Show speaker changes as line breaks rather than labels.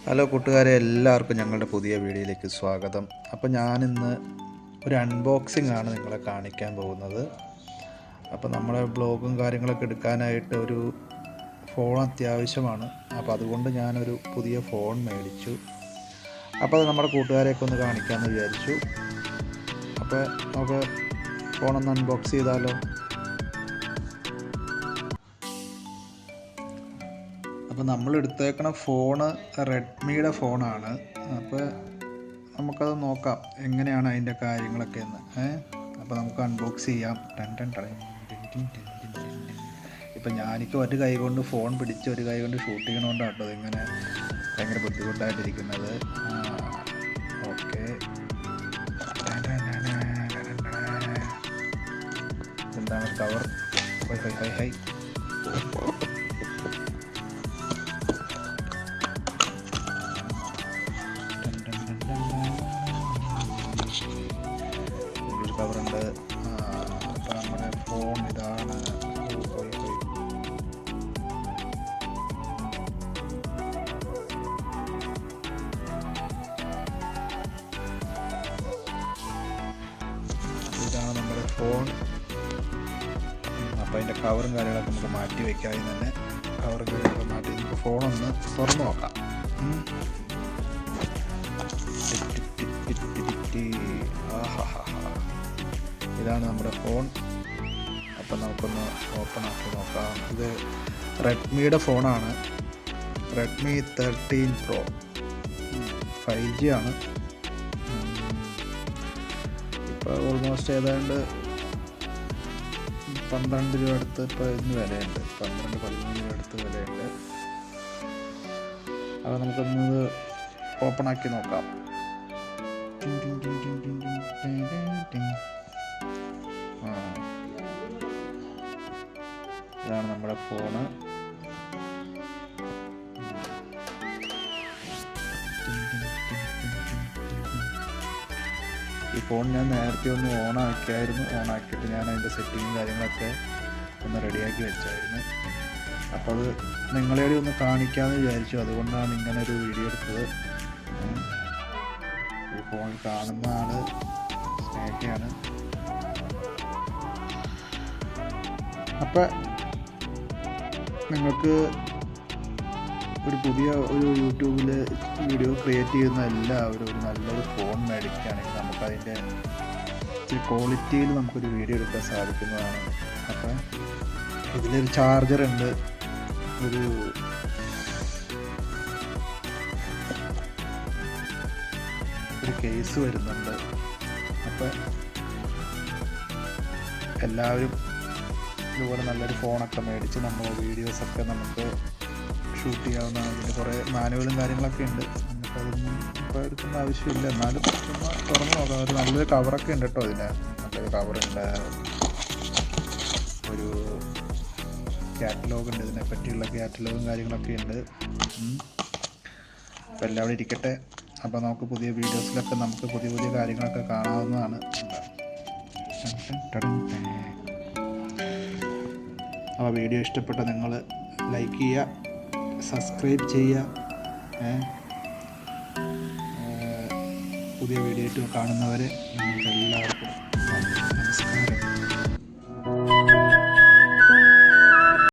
Hello കൂട്ടുകാരെ, എല്ലാവർക്കും ഞങ്ങളുടെ പുതിയ വീഡിയോയിലേക്ക് സ്വാഗതം. അപ്പോൾ ഞാനിന്ന് ഒരു അൺബോക്സിംഗ് ആണ് നിങ്ങളെ കാണിക്കാൻ പോകുന്നത്. അപ്പോൾ നമ്മുടെ ബ്ലോഗും കാര്യങ്ങളൊക്കെ എടുക്കാനായിട്ട് ഒരു ഫോൺ അത്യാവശ്യമാണ്. അപ്പോൾ അതുകൊണ്ട് ഞാനൊരു പുതിയ ഫോൺ മേടിച്ചു. അപ്പോൾ അത് നമ്മുടെ കൂട്ടുകാരെയൊക്കെ ഒന്ന് കാണിക്കാമെന്ന് വിചാരിച്ചു. അപ്പോൾ നമുക്ക് ഫോണൊന്ന് അൺബോക്സ് ചെയ്താലോ? അപ്പോൾ നമ്മൾ എടുത്തേക്കണ ഫോണ് റെഡ്മിയുടെ ഫോണാണ്. അപ്പോൾ നമുക്കത് നോക്കാം എങ്ങനെയാണ് അതിൻ്റെ കാര്യങ്ങളൊക്കെ എന്ന്. അപ്പോൾ നമുക്ക് അൺബോക്സ് ചെയ്യാം. ഇപ്പം ഞാനിപ്പോൾ ഒരു കൈ കൊണ്ട് ഫോൺ പിടിച്ച് ഒരു കൈ കൊണ്ട് ഷൂട്ട് ചെയ്യണോണ്ടാണ് കേട്ടോ ഇങ്ങനെ ഭയങ്കര ബുദ്ധിമുട്ടായിട്ടിരിക്കുന്നത്. ഓക്കെ, എന്താണ് കവർ? ഹൈ കവറുണ്ട്. അപ്പോൾ നമ്മുടെ ഫോൺ ഇതാണ്. ഇതാണ് നമ്മുടെ ഫോൺ. അപ്പോൾ അതിൻ്റെ കവറും കാര്യങ്ങളൊക്കെ നമുക്ക് മാറ്റി വയ്ക്കാം. തന്നെ കവറും കാര്യങ്ങളൊക്കെ മാറ്റി നമുക്ക് ഫോണൊന്ന് തുറന്ന് നോക്കാം. ഇതാണ് നമ്മുടെ ഫോൺ. അപ്പം നമുക്കൊന്ന് ഓപ്പൺ ആക്കി നോക്കാം. ഇത് റെഡ്മിയുടെ ഫോണാണ്. റെഡ്മി 13 Pro 5G ആണ്. ഇപ്പോൾ ഓൾമോസ്റ്റ് ഏതാണ്ട് 12 രൂപ അടുത്ത് ഇപ്പോൾ ഇതിന് വിലയുണ്ട്. 12-13 രൂപ അടുത്ത് വിലയുണ്ട്. അപ്പോൾ നമുക്കൊന്ന് ഓപ്പൺ ആക്കി നോക്കാം. ഇതാണ് നമ്മുടെ ഫോണ്. ഈ ഫോൺ ഞാൻ നേരത്തെ ഒന്ന് ഓണാക്കിയിട്ട് ഞാൻ അതിൻ്റെ സെറ്റിങ്ങും കാര്യങ്ങളൊക്കെ ഒന്ന് റെഡിയാക്കി വെച്ചായിരുന്നു. അപ്പോൾ അത് നിങ്ങളെയോട് ഒന്ന് കാണിക്കാമെന്ന് വിചാരിച്ചു. അതുകൊണ്ടാണ് ഇങ്ങനെ ഒരു വീഡിയോ എടുത്തത്. ഈ ഫോൺ കാണുന്ന ആള് സ്നേഹയാണ്. അപ്പം നിങ്ങൾക്ക് ഒരു പുതിയ യൂട്യൂബിൽ വീഡിയോ ക്രിയേറ്റ് ചെയ്യുന്ന എല്ലാവരും ഒരു നല്ലൊരു ഫോൺ മേടിക്കുകയാണെങ്കിൽ നമുക്കതിൻ്റെ ഇച്ചിരി ക്വാളിറ്റിയിൽ നമുക്കൊരു വീഡിയോ എടുക്കാൻ സാധിക്കുന്നതാണ്. അപ്പം ഇതിലൊരു ചാർജറുണ്ട്, ഒരു കേസ് വരുന്നുണ്ട്. അപ്പം എല്ലാവരും ഇതുപോലെ നല്ലൊരു ഫോണൊക്കെ മേടിച്ച് നമ്മൾ വീഡിയോസൊക്കെ നമുക്ക് ഷൂട്ട് ചെയ്യാവുന്നതാണ്. ഇതിന് കുറേ മാനുവലും കാര്യങ്ങളൊക്കെ ഉണ്ട്. നമുക്കതൊന്നും ഇപ്പോൾ എടുക്കേണ്ട ആവശ്യമില്ല. എന്നാലും തുറന്ന് നോക്കാം. ഒരു നല്ലൊരു കവറൊക്കെ ഉണ്ട് കേട്ടോ. ഇതിന് നല്ലൊരു കവറുണ്ട്, ഒരു കാറ്റലോഗ് ഉണ്ട്, ഇതിനെ പറ്റിയുള്ള കാറ്റലോഗും കാര്യങ്ങളൊക്കെ ഉണ്ട്. അപ്പോൾ എല്ലാം അവിടെ ഇരിക്കട്ടെ. അപ്പോൾ നമുക്ക് പുതിയ വീഡിയോസിലൊക്കെ നമുക്ക് പുതിയ പുതിയ കാര്യങ്ങളൊക്കെ കാണാവുന്നതാണ്. അപ്പോൾ വീഡിയോ ഇഷ്ടപ്പെട്ട നിങ്ങൾ ലൈക്ക് ചെയ്യുക, സബ്സ്ക്രൈബ് ചെയ്യുക. പുതിയ വീഡിയോ ആയിട്ട് കാണുന്നവരെ നിങ്ങൾക്ക് എല്ലാവർക്കും